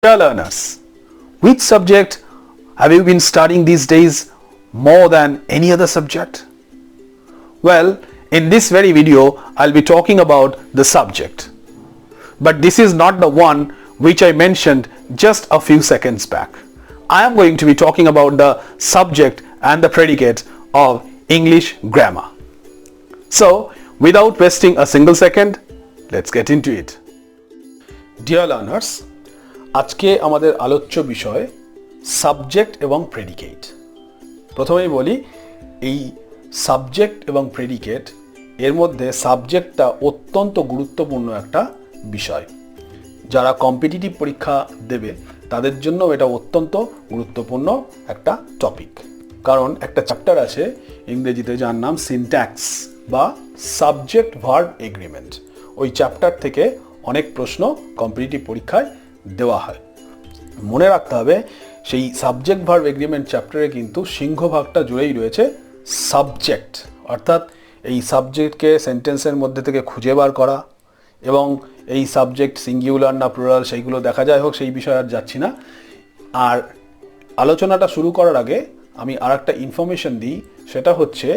Dear learners, which subject have you been studying these days more than any other subject? Well, in this very video, I'll be talking about the subject. But this is not the one which I mentioned just a few seconds back. I am going to be talking about the subject and the predicate of English grammar. So, without wasting a single second, let's get into it. Dear learners, আজকে আমাদের আলোচ্য বিষয় subject এবং predicate. প্রথমেই বলি, এই subject এবং predicate এর মধ্যে সাবজেক্টটা অত্যন্ত গুরুত্বপূর্ণ একটা বিষয়। যারা কম্পিটিটিভ পরীক্ষা দেবে তাদের জন্য এটা অত্যন্ত গুরুত্বপূর্ণ একটা টপিক। কারণ একটা চ্যাপ্টার আছে ইংরেজিতে যার নাম সিনট্যাক্স বা সাবজেক্ট ভার্ব এগ্রিমেন্ট। ওই চ্যাপ্টার থেকে অনেক প্রশ্ন কম্পিটিটিভ পরীক্ষায় দেওয়া হয়। মনে রাখতে হবে সেই সাবজেক্ট ভার্ব এগ্রিমেন্ট চ্যাপ্টারে কিন্তু সিংহভাগটা জুড়েই রয়েছে সাবজেক্ট, অর্থাৎ এই সাবজেক্টকে সেন্টেন্সের মধ্যে থেকে খুঁজে বার করা এবং এই সাবজেক্ট সিঙ্গুলার না প্লুরাল সেইগুলো দেখা যায় হোক, সেই বিষয়ে আর যাচ্ছি না। আর আলোচনাটা শুরু করার আগে আমি আর একটা ইনফরমেশন দিই, সেটা হচ্ছে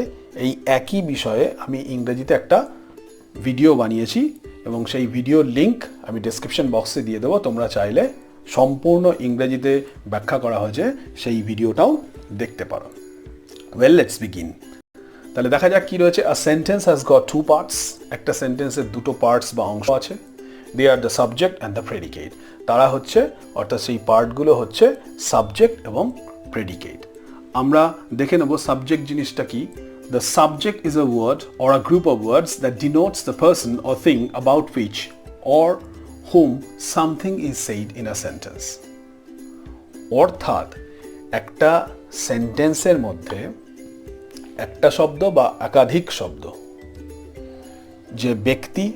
এই একই বিষয়ে আমি ইংরেজিতে একটা ভিডিও বানিয়েছি এবং সেই ভিডিওর লিঙ্ক আমি ডেসক্রিপশন বক্সে দিয়ে দেবো। তোমরা চাইলে সম্পূর্ণ ইংরেজিতে ব্যাখ্যা করা হয়েছে সেই ভিডিওটাও দেখতে পারো। Well, let's begin. তাহলে দেখা যাক কি রয়েছে। A sentence has got two parts. একটা সেন্টেন্সের দুটো পার্টস বা অংশ আছে। They are the subject and the predicate. তারা হচ্ছে, অর্থাৎ সেই পার্টগুলো হচ্ছে সাবজেক্ট এবং প্রেডিকেট। আমরা দেখে নেব সাবজেক্ট জিনিসটা কি। The subject is a word or a group of words that denotes the person or thing about which or whom something is said in a sentence. অর্থাৎ একটা সেন্টেন্সের মধ্যে একটা শব্দ বা একাধিক শব্দ যে ব্যক্তি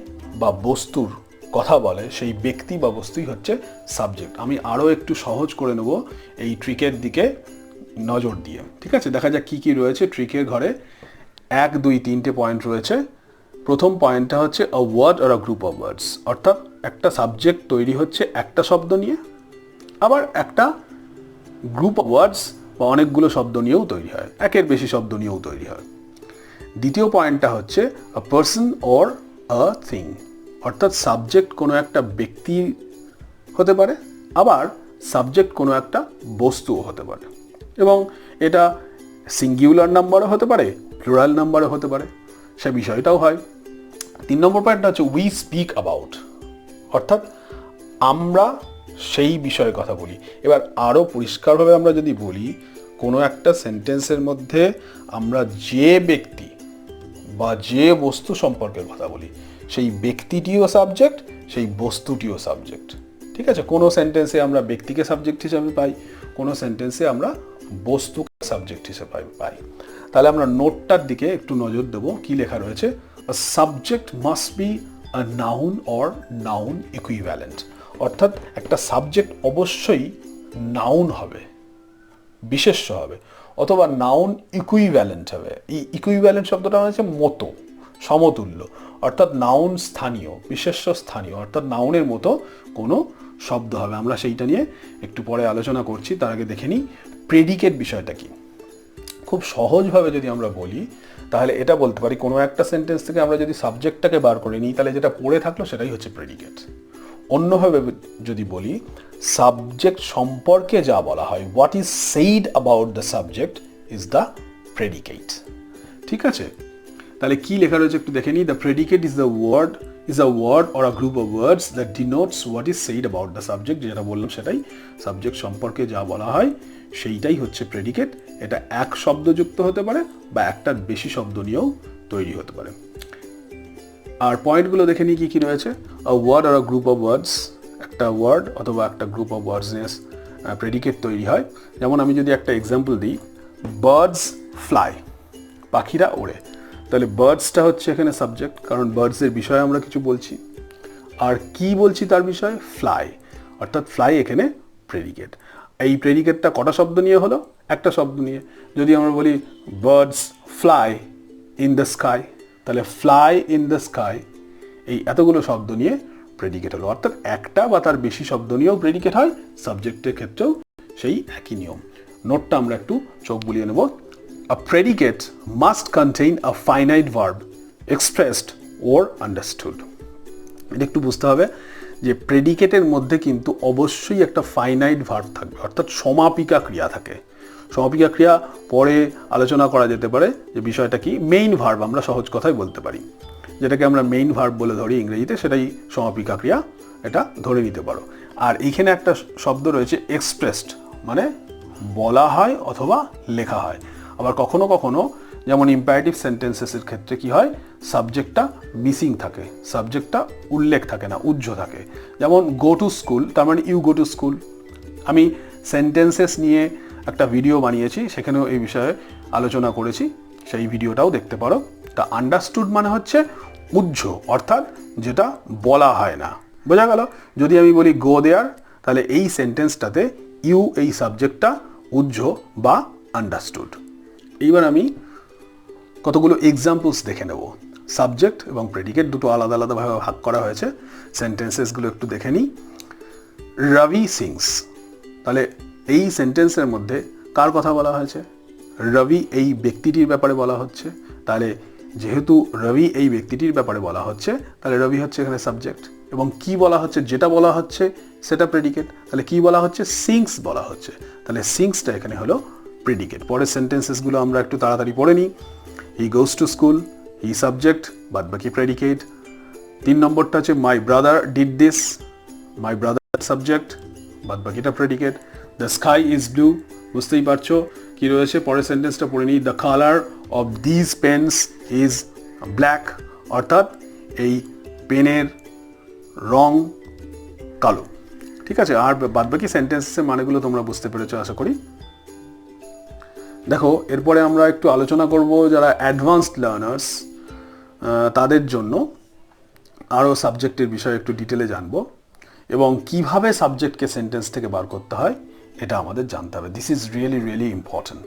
বা বস্তুর কথা বলে, সেই ব্যক্তি বা বস্তুই হচ্ছে সাবজেক্ট। আমি আরও একটু সহজ করে নেব এই ট্রিকের দিকে নজর দিয়ে। ঠিক আছে, দেখা যাক কি কি রয়েছে ট্রিকের ঘরে। 1, 2, 3টে পয়েন্ট রয়েছে। প্রথম পয়েন্টটা হচ্ছে a word or a group of words, অর্থাৎ একটা সাবজেক্ট তৈরি হচ্ছে একটা শব্দ নিয়ে, আবার একটা গ্রুপ অফ ওয়ার্ডস বা অনেকগুলো শব্দ নিয়েও তৈরি হয়, একের বেশি শব্দ নিয়েও তৈরি হয়। দ্বিতীয় পয়েন্টটা হচ্ছে a person or a thing, অর্থাৎ সাবজেক্ট কোনো একটা ব্যক্তি হতে পারে, আবার সাবজেক্ট কোনো একটা বস্তুও হতে পারে, এবং এটা সিঙ্গুলার নাম্বারও হতে পারে, প্লুরাল নাম্বারও হতে পারে, সে বিষয়টাও হয়। 3 নম্বর পয়েন্টটা হচ্ছে উই স্পিক অ্যাবাউট, অর্থাৎ আমরা সেই বিষয়ে কথা বলি। এবার আরও পরিষ্কারভাবে আমরা যদি বলি, কোনো একটা সেন্টেন্সের মধ্যে আমরা যে ব্যক্তি বা যে বস্তু সম্পর্কে কথা বলি, সেই ব্যক্তিটিও সাবজেক্ট, সেই বস্তুটিও সাবজেক্ট। ঠিক আছে, কোনো সেন্টেন্সে আমরা ব্যক্তিকে সাবজেক্ট হিসেবে পাই, কোনো সেন্টেন্সে আমরা বস্তুকে সাবজেক্ট হিসেবে পাই। তাহলে আমরা নোটটার দিকে একটু নজর দেবো। কি লেখা রয়েছে? A subject must be a noun or noun equivalent, অর্থাৎ একটা সাবজেক্ট অবশ্যই নাউন হবে, বিশেষ্য হবে, অথবা নাউন ইকুইভ্যালেন্ট হবে। এই ইকুইভ্যালেন্ট শব্দটা হচ্ছে মতো, সমতুল্য, অর্থাৎ নাউন স্থানীয়, বিশেষ্য স্থানীয়, অর্থাৎ নাউনের মতো কোনো শব্দ হবে। আমরা সেইটা নিয়ে একটু পরে আলোচনা করছি। তার আগে দেখে নিই প্রেডিকেট বিষয়টা কি। খুব সহজভাবে যদি আমরা বলি, তাহলে এটা বলতে পারি, কোনো একটা সেন্টেন্স থেকে আমরা যদি সাবজেক্টটাকে বার করে নিই, তাহলে যেটা পড়ে থাকলো সেটাই হচ্ছে প্রেডিকেট। অন্যভাবে যদি বলি, সাবজেক্ট সম্পর্কে যা বলা হয়, what is said about the subject is the predicate. ঠিক আছে, তাহলে কি লেখা রয়েছে একটু দেখে নিই। The predicate is a word or a group of words that denotes what is said about the subject. যেটা বললাম সেটাই, সাবজেক্ট সম্পর্কে যা বলা হয় সেইটাই হচ্ছে প্রেডিকেট। এটা এক শব্দযুক্ত হতে পারে বা একটার বেশি শব্দ নিয়েও তৈরি হতে পারে। আর পয়েন্টগুলো দেখে নিই কি কি রয়েছে। আ ওয়ার্ড আর আ গ্রুপ অফ ওয়ার্ডস, একটা ওয়ার্ড অথবা একটা গ্রুপ অফ ওয়ার্ডস নিয়ে প্রেডিকেট তৈরি হয়। যেমন আমি যদি একটা এক্সাম্পল দিই, বার্ডস ফ্লাই, পাখিরা ওড়ে, তাহলে বার্ডসটা হচ্ছে এখানে সাবজেক্ট, কারণ বার্ডসের বিষয়ে আমরা কিছু বলছি। আর কি বলছি তার বিষয়ে? ফ্লাই, অর্থাৎ ফ্লাই এখানে প্রেডিকেট। এই প্রেডিকেটটা কটা শব্দ নিয়ে হলো? একটা শব্দ নিয়ে। যদি আমরা বলি birds fly in the sky, তাহলে ফ্লাই ইন দ্য স্কাই এই এতগুলো শব্দ নিয়ে প্রেডিকেট হলো। অর্থাৎ একটা বা তার বেশি শব্দ নিয়েও প্রেডিকেট হয়, সাবজেক্টের ক্ষেত্রেও সেই একই নিয়ম। নোটটা আমরা একটু চোখ বুলিয়ে নেব। A predicate must contain a finite verb expressed or understood. এটা একটু বুঝতে হবে যে প্রেডিকেটের মধ্যে কিন্তু অবশ্যই একটা ফাইনাইট ভার্ব থাকবে, অর্থাৎ সমাপিকা ক্রিয়া থাকে। সমাপিকা ক্রিয়া পরে আলোচনা করা যেতে পারে যে বিষয়টা কি। মেইন ভার্ব আমরা সহজ কথায় বলতে পারি, যেটাকে আমরা মেইন ভার্ব বলে ধরি ইংরেজিতে, সেটাই সমাপিকা ক্রিয়া, এটা ধরে নিতে পারো। আর এইখানে একটা শব্দ রয়েছে এক্সপ্রেসড, মানে বলা হয় অথবা লেখা হয়। আবার কখনো কখনো যেমন ইম্পারেটিভ সেন্টেন্সেসের ক্ষেত্রে কি হয়, সাবজেক্টটা মিসিং থাকে, সাবজেক্টটা উল্লেখ থাকে না, উজ্জ্ব থাকে। যেমন গো টু স্কুল, তার মানে ইউ গো টু স্কুল। আমি সেন্টেন্সেস নিয়ে একটা ভিডিও বানিয়েছি, সেখানেও এই বিষয়ে আলোচনা করেছি, সেই ভিডিওটাও দেখতে পারো। তা আন্ডারস্টুড মানে হচ্ছে উজ্জ্ব, অর্থাৎ যেটা বলা হয় না। বোঝা গেল? যদি আমি বলি গো দেয়ার, তাহলে এই সেন্টেন্সটাতে ইউ এই সাবজেক্টটা উজ্জ্ব বা আন্ডারস্টুড। এইবার আমি কতগুলো এক্সাম্পলস দেখে নেব। সাবজেক্ট এবং প্রেডিকেট দুটো আলাদা আলাদাভাবে ভাগ করা হয়েছে। সেন্টেন্সেসগুলো একটু দেখে নিই। রবি সিংস, তাহলে এই সেন্টেন্সের মধ্যে কার কথা বলা হয়েছে? রবি এই ব্যক্তিটির ব্যাপারে বলা হচ্ছে। তাহলে যেহেতু রবি এই ব্যক্তিটির ব্যাপারে বলা হচ্ছে, তাহলে রবি হচ্ছে এখানে সাবজেক্ট। এবং কি বলা হচ্ছে? যেটা বলা হচ্ছে সেটা প্রেডিকেট। তাহলে কি বলা হচ্ছে? সিংস বলা হচ্ছে। তাহলে সিংসটা এখানে হলো প্রেডিকেট। পরের সেন্টেন্সেসগুলো আমরা একটু তাড়াতাড়ি পড়ে নিই। He goes to school, he subject, বাদ বাকি প্রেডিকেট। 3 নম্বরটা হচ্ছে my brother did this, my brother subject, বাদ বাকিটা predicate. The sky is blue, বুঝতেই পারছো কি রয়েছে। পরের সেন্টেন্সটা পড়ে নিই। The colour of this pens is black, অর্থাৎ এই পেনের রং কালো। ঠিক আছে, আর বাদ বাকি সেন্টেন্সের মানেগুলো তোমরা বুঝতে পেরেছো আশা করি। দেখো, এরপরে আমরা একটু আলোচনা করব যারা অ্যাডভান্সড লার্নার্স, তাদের জন্য আরও সাবজেক্টের বিষয়ে একটু ডিটেলে জানবো, এবং কিভাবে সাবজেক্টকে সেন্টেন্স থেকে বার করতে হয় এটা আমাদের জানতে হবে। This is really really important.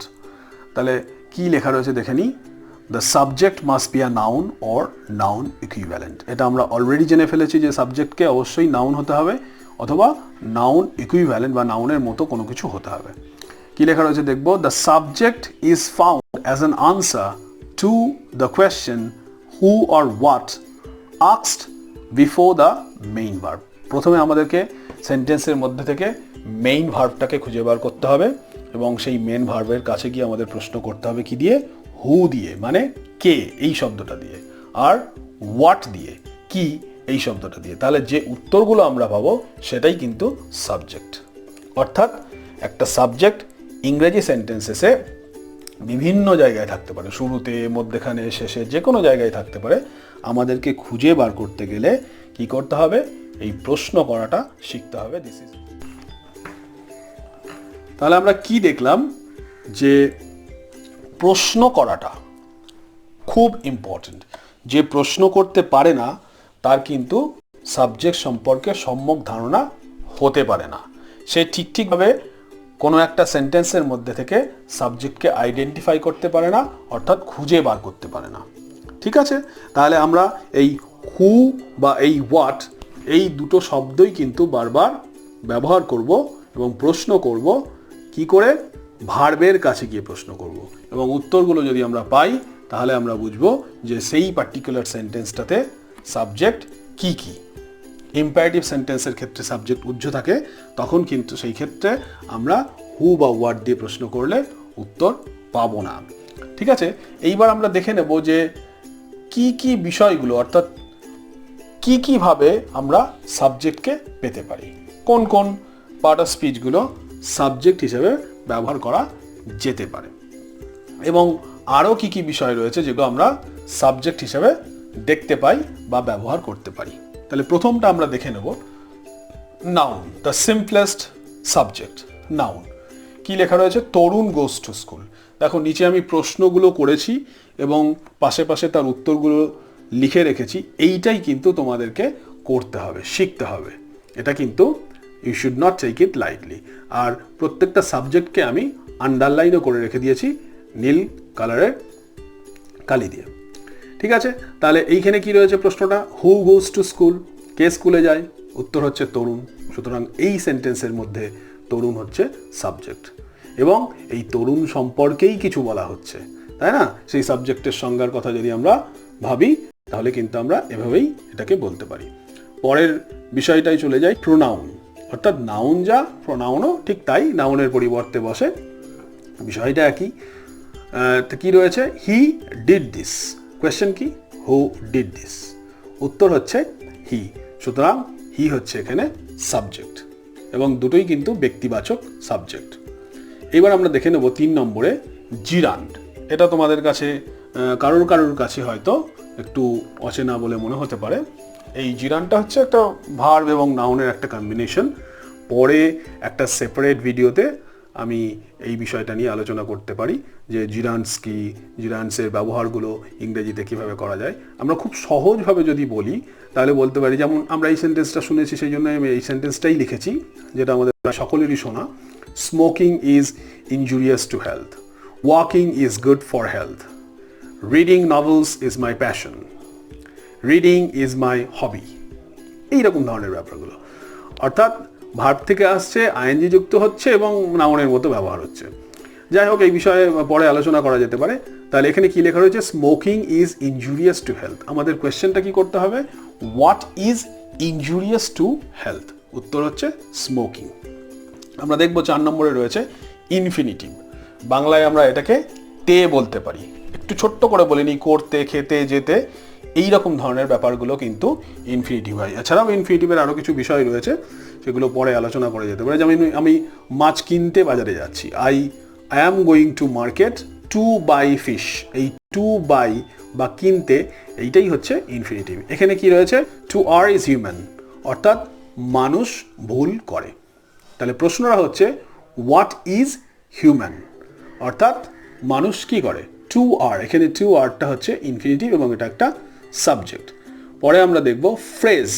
তাহলে কি লেখা রয়েছে দেখে নিই। The subject must be a noun or noun equivalent. এটা আমরা অলরেডি জেনে ফেলেছি যে সাবজেক্টকে অবশ্যই নাউন হতে হবে অথবা নাউন ইকুইভ্যালেন্ট বা নাউনের মতো কোনো কিছু হতে হবে। কি লেখা রয়েছে দেখবো। The subject is found as an answer to the question who or what asked before the main verb. প্রথমে আমাদেরকে সেন্টেন্সের মধ্যে থেকে মেইন ভার্বটাকে খুঁজে বার করতে হবে, এবং সেই মেইন ভার্বের কাছে গিয়ে আমাদের প্রশ্ন করতে হবে কি দিয়ে? হু দিয়ে, মানে কে এই শব্দটা দিয়ে, আর হোয়াট দিয়ে, কি এই শব্দটা দিয়ে। তাহলে যে উত্তরগুলো আমরা পাবো সেটাই কিন্তু সাবজেক্ট। অর্থাৎ একটা সাবজেক্ট ইংরেজি সেন্টেন্সেসে বিভিন্ন জায়গায় থাকতে পারে, শুরুতে, মধ্যেখানে, শেষে, যে কোনো জায়গায় থাকতে পারে। আমাদেরকে খুঁজে বার করতে গেলে কি করতে হবে? এই প্রশ্ন করাটা শিখতে হবে। This is. তাহলে আমরা কি দেখলাম? যে প্রশ্ন করাটা খুব ইম্পর্টেন্ট। যে প্রশ্ন করতে পারে না তার কিন্তু সাবজেক্ট সম্পর্কে সম্যক ধারণা হতে পারে না। সে ঠিকভাবে কোনো একটা সেন্টেন্সের মধ্যে থেকে সাবজেক্টকে আইডেন্টিফাই করতে পারে না, অর্থাৎ খুঁজে বার করতে পারে না। ঠিক আছে, তাহলে আমরা এই হু বা এই হোয়াট, এই দুটো শব্দই কিন্তু বারবার ব্যবহার করব এবং প্রশ্ন করব। কি করে? ভার্বের কাছে গিয়ে প্রশ্ন করব, এবং উত্তরগুলো যদি আমরা পাই তাহলে আমরা বুঝবো যে সেই পার্টিকুলার সেন্টেন্সটাতে সাবজেক্ট কি কি। ইম্পারেটিভ সেন্টেন্সের ক্ষেত্রে সাবজেক্ট উজ্জ্ব থাকে, তখন কিন্তু সেই ক্ষেত্রে আমরা হু বা হোয়াট দিয়ে প্রশ্ন করলে উত্তর পাবো না। ঠিক আছে, এইবার আমরা দেখে নেব যে কি কি বিষয়গুলো, অর্থাৎ কি কিভাবে আমরা সাবজেক্টকে পেতে পারি, কোন কোন পার্ট অফ স্পিচগুলো সাবজেক্ট হিসেবে ব্যবহার করা যেতে পারে, এবং আরও কি কি বিষয় রয়েছে যেগুলো আমরা সাবজেক্ট হিসেবে দেখতে পাই বা ব্যবহার করতে পারি। তাহলে প্রথমটা আমরা দেখে নেব, noun, the simplest subject. Noun কি লেখা রয়েছে? তরুণ গোজ টু স্কুল। দেখো, নিচে আমি প্রশ্নগুলো করেছি এবং পাশে পাশে তার উত্তরগুলো লিখে রেখেছি। এইটাই কিন্তু তোমাদেরকে করতে হবে, শিখতে হবে। এটা কিন্তু you should not take it lightly. আর প্রত্যেকটা সাবজেক্টকে আমি আন্ডারলাইনও করে রেখে দিয়েছি নীল কালারের কালি দিয়ে। ঠিক আছে, তাহলে এইখানে কি রয়েছে প্রশ্নটা? হু গোজ টু স্কুল, কে স্কুলে যায়? উত্তর হচ্ছে তরুণ। সুতরাং এই সেন্টেন্সের মধ্যে তরুণ হচ্ছে সাবজেক্ট, এবং এই তরুণ সম্পর্কেই কিছু বলা হচ্ছে, তাই না? সেই সাবজেক্টের সংজ্ঞার কথা যদি আমরা ভাবি তাহলে কিন্তু আমরা এভাবেই এটাকে বলতে পারি। পরের বিষয়টাই চলে যায় প্রোনাউন, অর্থাৎ নাউন যা প্রোনাউনও ঠিক তাই, নাউনের পরিবর্তে বসে। বিষয়টা একই। কি রয়েছে? He did this. কোয়েশ্চেন কি? Who did this? উত্তর হচ্ছে হি। সুতরাং হি হচ্ছে এখানে সাবজেক্ট, এবং দুটোই কিন্তু ব্যক্তিবাচক সাবজেক্ট। এবার আমরা দেখে নেব 3 নম্বরে জিরান্ড। এটা তোমাদের কাছে কারোর কাছে হয়তো একটু অচেনা বলে মনে হতে পারে। এই জিরান্ডটা হচ্ছে একটা ভার্ব এবং নাউনের একটা কম্বিনেশন। পরে একটা সেপারেট ভিডিওতে আমি এই বিষয়টা নিয়ে আলোচনা করতে পারি যে জিরান্ডস কি, জিরান্ডসের ব্যবহারগুলো ইংরেজিতে কিভাবে করা যায়। আমরা খুব সহজভাবে যদি বলি তাহলে বলতে পারি, যেমন আমরা এই সেন্টেন্সটা শুনেছি সেই জন্য আমি এই সেন্টেন্সটাই লিখেছি, যেটা আমাদের সকলেরই শোনা। Smoking is injurious to health, walking is good for health, reading novels is my passion, reading is my hobby. এইরকম ধরনের ব্যাপারগুলো, অর্থাৎ ভার্ব থেকে আসছে, আইএনজি যুক্ত হচ্ছে এবং নাউনের মতো ব্যবহার হচ্ছে। যাই হোক, এই বিষয়ে পরে আলোচনা করা যেতে পারে। তাহলে এখানে কি লেখা রয়েছে? Smoking is injurious to health. আমাদের কোয়েশ্চেনটা কি করতে হবে? What is injurious to health? উত্তর হচ্ছে স্মোকিং। আমরা দেখব 4 নম্বরে রয়েছে ইনফিনিটিভ। বাংলায় আমরা এটাকে তে বলতে পারি। একটু ছোট্ট করে বলে নিই, করতে, খেতে, যেতে, এই রকম ধরনের ব্যাপারগুলো কিন্তু ইনফিনিটিভ হয়। এছাড়াও ইনফিনিটিভের আরও কিছু বিষয় রয়েছে, সেগুলো পরে আলোচনা করে যেতে পারে। যেমন আমি মাছ কিনতে বাজারে যাচ্ছি, I am going to market to buy fish. এই টু বাই বা কিনতে, এইটাই হচ্ছে ইনফিনিটিভ। এখানে কি রয়েছে? টু আর ইজ হিউম্যান, অর্থাৎ মানুষ ভুল করে। তাহলে প্রশ্নটা হচ্ছে হোয়াট ইজ হিউম্যান, অর্থাৎ মানুষ কি করে? টু আর, এখানে টু আরটা হচ্ছে ইনফিনিটিভ এবং এটা একটা সাবজেক্ট। পরে আমরা দেখব ফ্রেজ।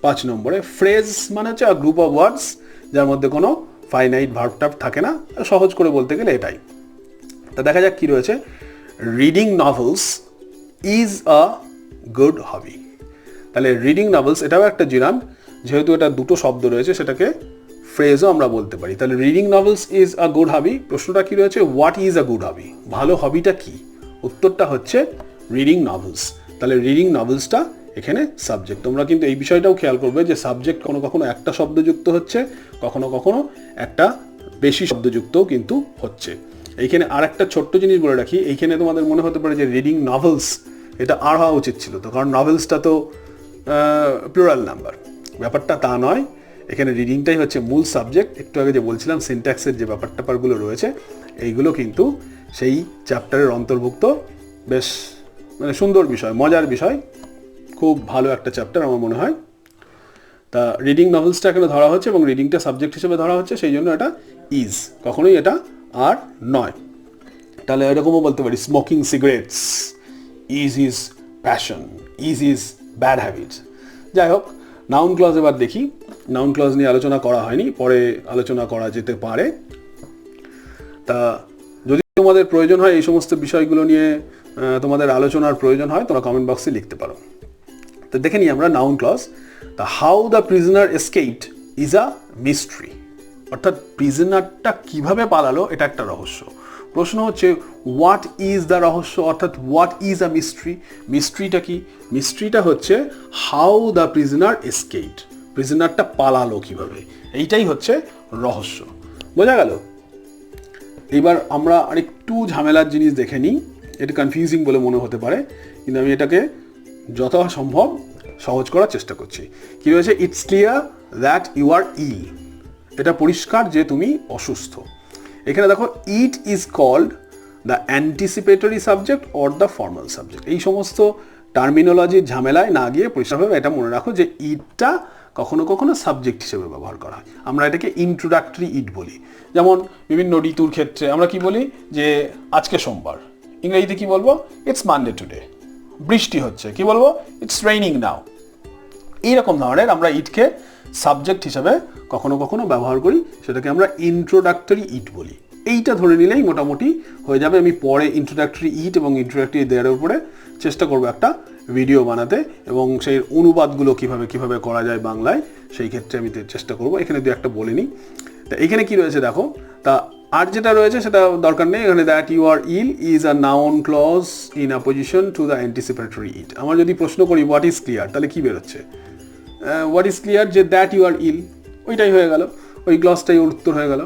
5 নম্বরে ফ্রেজ মানে হচ্ছে আ গ্রুপ অফ ওয়ার্ডস যার মধ্যে কোনো ফাইনাইট ভার্ব টার্ব থাকে না। সহজ করে বলতে গেলে এটাই। তা দেখা যাক কি রয়েছে। Reading novels is a good hobby. তাহলে রিডিং নভেলস এটাও একটা জিরান্ড, যেহেতু এটা দুটো শব্দ রয়েছে সেটাকে ফ্রেজও আমরা বলতে পারি। তাহলে reading novels is a good hobby. প্রশ্নটা কি রয়েছে? What is a good hobby? ভালো হবিটা কি? উত্তরটা হচ্ছে রিডিং নভেলস। তাহলে রিডিং নভেলসটা এখানে সাবজেক্ট। তোমরা কিন্তু এই বিষয়টাও খেয়াল করবে যে সাবজেক্ট কখনো একটা শব্দযুক্ত হচ্ছে, কখনো একটা বেশি শব্দযুক্তও কিন্তু হচ্ছে। এইখানে আর একটা ছোট্ট জিনিস বলে রাখি, এইখানে তোমাদের মনে হতে পারে যে রিডিং নভেলস, এটা আর হওয়া উচিত ছিল তো, কারণ নভেলসটা তো প্লুরাল নাম্বার। ব্যাপারটা তা নয়, এখানে রিডিংটাই হচ্ছে মূল সাবজেক্ট। একটু আগে যে বলছিলাম সিনট্যাক্সের যে ব্যাপারগুলো রয়েছে, এইগুলো কিন্তু সেই চ্যাপ্টারের অন্তর্ভুক্ত। বেশ মানে সুন্দর বিষয়, মজার বিষয়, খুব ভালো একটা চ্যাপ্টার আমার মনে হয়। তা রিডিং নভেলসটা এখানে ধরা হচ্ছে এবং রিডিংটা সাবজেক্ট হিসেবে ধরা হচ্ছে, সেই জন্য এটা ইজ, কখনোই এটা আর নয়। তাহলে এরকমও বলতে পারি smoking cigarettes is is passion, is is bad habits. যাই হোক, নাউন ক্লজ এবার দেখি। নাউন ক্লজ নিয়ে আলোচনা করা হয়নি, পরে আলোচনা করা যেতে পারে। তা যদি তোমাদের প্রয়োজন হয় এই সমস্ত বিষয়গুলো নিয়ে তোমাদের আলোচনার প্রয়োজন হয়, তোমরা কমেন্ট বক্সে লিখতে পারো। তো দেখে নিই আমরা নাউন ক্লজ। তা how the prisoner escaped is a mystery, অর্থাৎ প্রিজনারটা কিভাবে পালালো এটা একটা রহস্য। প্রশ্ন হচ্ছে হোয়াট ইজ দ্য রহস্য, অর্থাৎ হোয়াট ইজ আ মিস্ট্রি? মিস্ট্রিটা কি? মিস্ট্রিটা হচ্ছে হাউ দ্য প্রিজনার এসকেপড, প্রিজনারটা পালালো কিভাবে, এইটাই হচ্ছে রহস্য। বোঝা গেল? এবার আমরা আরেকটু ঝামেলার জিনিস দেখে নিই। এটা কনফিউজিং বলে মনে হতে পারে, কিন্তু আমি এটাকে যথাসম্ভব সহজ করার চেষ্টা করছি। কি রয়েছে? It's clear that you are ill. এটা পরিষ্কার যে তুমি অসুস্থ। এখানে দেখো, it is called the anticipatory subject or the formal subject. এই সমস্ত টার্মিনোলজির ঝামেলায় না গিয়ে পরিষ্কারভাবে এটা মনে রাখো যে ইটটা কখনো সাবজেক্ট হিসেবে ব্যবহার করা হয়। আমরা এটাকে ইন্ট্রোডাক্টরি ইট বলি। যেমন বিভিন্ন ঋতুর ক্ষেত্রে আমরা কি বলি যে আজকে সোমবার, ইংরেজিতে কি বলবো? It's Monday today. বৃষ্টি হচ্ছে, কি বলবো? It's raining now. এইরকম ধরনের আমরা ইটকে সাবজেক্ট হিসেবে কখনো ব্যবহার করি, সেটাকে আমরা ইন্ট্রোডাক্টরি ইট বলি। এইটা ধরে নিলেই মোটামুটি হয়ে যাবে। আমি পরে ইন্ট্রোডাক্টরি ইট এবং ইন্ট্রোডাক্টরি দেয়ারের উপরে চেষ্টা করবো একটা ভিডিও বানাতে, এবং সেই অনুবাদগুলো কিভাবে করা যায় বাংলায় সেই ক্ষেত্রে আমি চেষ্টা করব। এখানে দু একটা বলে নিই। তা এখানে কি রয়েছে দেখো, তা আর যেটা রয়েছে সেটা দরকার নেই। এখানে that you are ill is a noun clause in opposition to the anticipatory it. আমার যদি প্রশ্ন করি হোয়াট ইজ ক্লিয়ার, তাহলে কি বেরোচ্ছে? হোয়াট ইজ ক্লিয়ার, যে দ্যাট ইউ আর ইল, ওইটাই হয়ে গেল, ওই ক্লজটাই ওর উত্তর হয়ে গেল।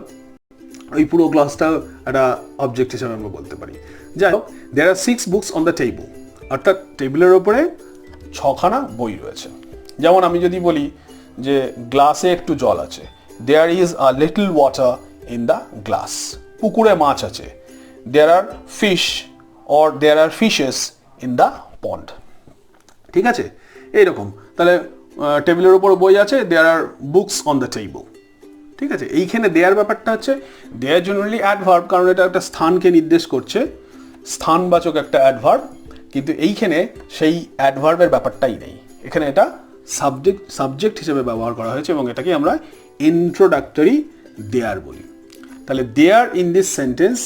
ওই পুরো ক্লজটা একটা অবজেক্ট হিসাবে আমরা বলতে পারি। যাই হোক, দেয়ার আর 6 বুকস অন দ্য টেবল, অর্থাৎ টেবিলের ওপরে 6খানা বই রয়েছে। যেমন আমি যদি বলি যে গ্লাসে একটু জল আছে, there is a little water in the glass, পুকুরে মাছ আছে। There are fish or there are fishes in the pond. ঠিক আছে, এইরকম। তাহলে টেবিলের ওপর বই আছে, there are books on the table. ঠিক আছে, এইখানে দেয়ার ব্যাপারটা হচ্ছে দেয়ার জেনারেলি অ্যাডভার্ব, কারণ এটা একটা স্থানকে নির্দেশ করছে, স্থানবাচক একটা অ্যাডভার্ব। কিন্তু এইখানে সেই অ্যাডভার্বের ব্যাপারটাই নেই, এখানে এটা সাবজেক্ট হিসেবে ব্যবহার করা হয়েছে, এবং এটাকে আমরা ইন্ট্রোডাক্টরি দেয়ার বলি। তাহলে there in this sentence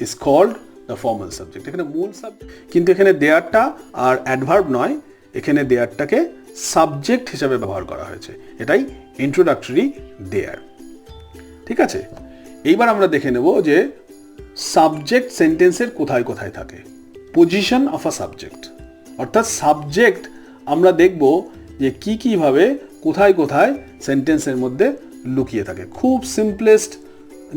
is called the formal subject. এখানে মূল সাবজেক্ট, কিন্তু এখানে দেয়ারটা আর অ্যাডভার্ব নয়, এখানে দেয়ারটাকে সাবজেক্ট হিসেবে ব্যবহার করা হয়েছে, এটাই ইন্ট্রোডাক্টরি দেয়ার। ঠিক আছে, এইবার আমরা দেখে নেব যে সাবজেক্ট সেন্টেন্সের কোথায় কোথায় থাকে। পজিশন অফ আ সাবজেক্ট, অর্থাৎ সাবজেক্ট আমরা দেখব যে কীভাবে কোথায় কোথায় সেন্টেন্সের মধ্যে লুকিয়ে থাকে। খুব সিম্পলেস্ট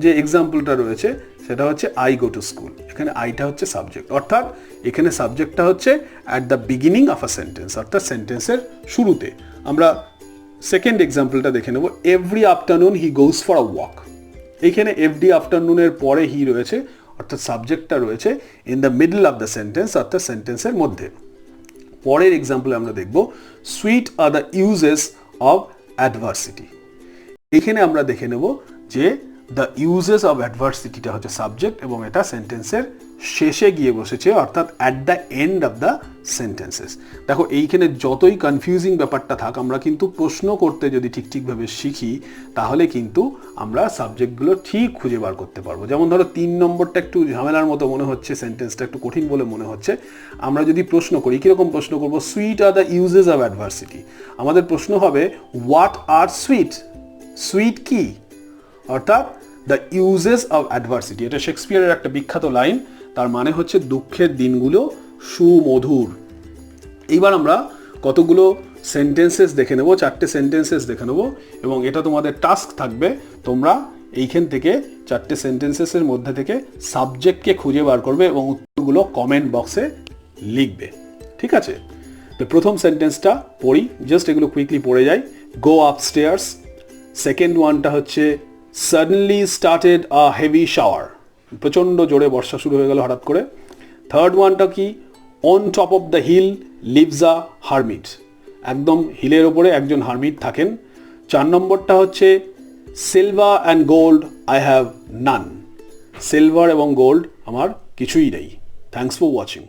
যে এক্সাম্পলটা রয়েছে সেটা হচ্ছে আই গো টু স্কুল। এখানে আইটা হচ্ছে সাবজেক্ট, অর্থাৎ এখানে সাবজেক্টটা হচ্ছে at the beginning of a sentence, অর্থাৎ সেন্টেন্সের শুরুতে। আমরা সেকেন্ড এক্সাম্পলটা দেখে নেব, every afternoon he goes for a walk. এইখানে এভরি আফটারনুনের পরে হি রয়েছে, অর্থাৎ সাবজেক্টটা রয়েছে in the middle of the sentence, অর্থাৎ সেন্টেন্সের মধ্যে। পরের এক্সাম্পলে আমরা দেখব sweet are the uses of adversity. এখানে আমরা দেখে নেব যে দ্য ইউজেস অফ অ্যাডভার্সিটিটা হচ্ছে সাবজেক্ট, এবং এটা সেন্টেন্সের শেষে গিয়ে বসেছে, অর্থাৎ at the end of the sentences. দেখো, এইখানে যতই কনফিউজিং ব্যাপারটা থাক, আমরা কিন্তু প্রশ্ন করতে যদি ঠিকভাবে শিখি তাহলে কিন্তু আমরা সাবজেক্টগুলো ঠিক খুঁজে বার করতে পারবো। যেমন ধরো 3 নম্বরটা একটু ঝামেলার মতো মনে হচ্ছে, সেন্টেন্সটা একটু কঠিন বলে মনে হচ্ছে। আমরা যদি প্রশ্ন করি, কীরকম প্রশ্ন করবো? Sweet are the uses of adversity. আমাদের প্রশ্ন হবে হোয়াট আর সুইট, সুইট কি, অর্থাৎ দ্য ইউজেস অফ অ্যাডভার্সিটি। এটা শেক্সপিয়ারের একটা বিখ্যাত লাইন, তার মানে হচ্ছে দুঃখের দিনগুলো সুমধুর। এইবার আমরা কতগুলো সেন্টেন্সেস দেখে নেব, 4টে সেন্টেন্সেস দেখে নেব, এবং এটা তোমাদের টাস্ক থাকবে, তোমরা এইখান থেকে 4টে সেন্টেন্সেসের মধ্যে থেকে সাবজেক্টকে খুঁজে বার করবে এবং উত্তরগুলো কমেন্ট বক্সে লিখবে। ঠিক আছে, তো প্রথম সেন্টেন্সটা পড়ি, জাস্ট এগুলো কুইকলি পড়ে যাই। গো আপস্টেয়ার্স। সেকেন্ড ওয়ানটা হচ্ছে suddenly started a heavy shower, প্রচণ্ড জোরে বর্ষা শুরু হয়ে গেল হঠাৎ করে। থার্ড ওয়ানটা কি? On top of the hill lives a hermit, একদম হিলের ওপরে একজন হারমিট থাকেন। 4 নম্বরটা হচ্ছে silver and gold I have none, silver এবং গোল্ড আমার কিছুই নেই। Thanks for watching.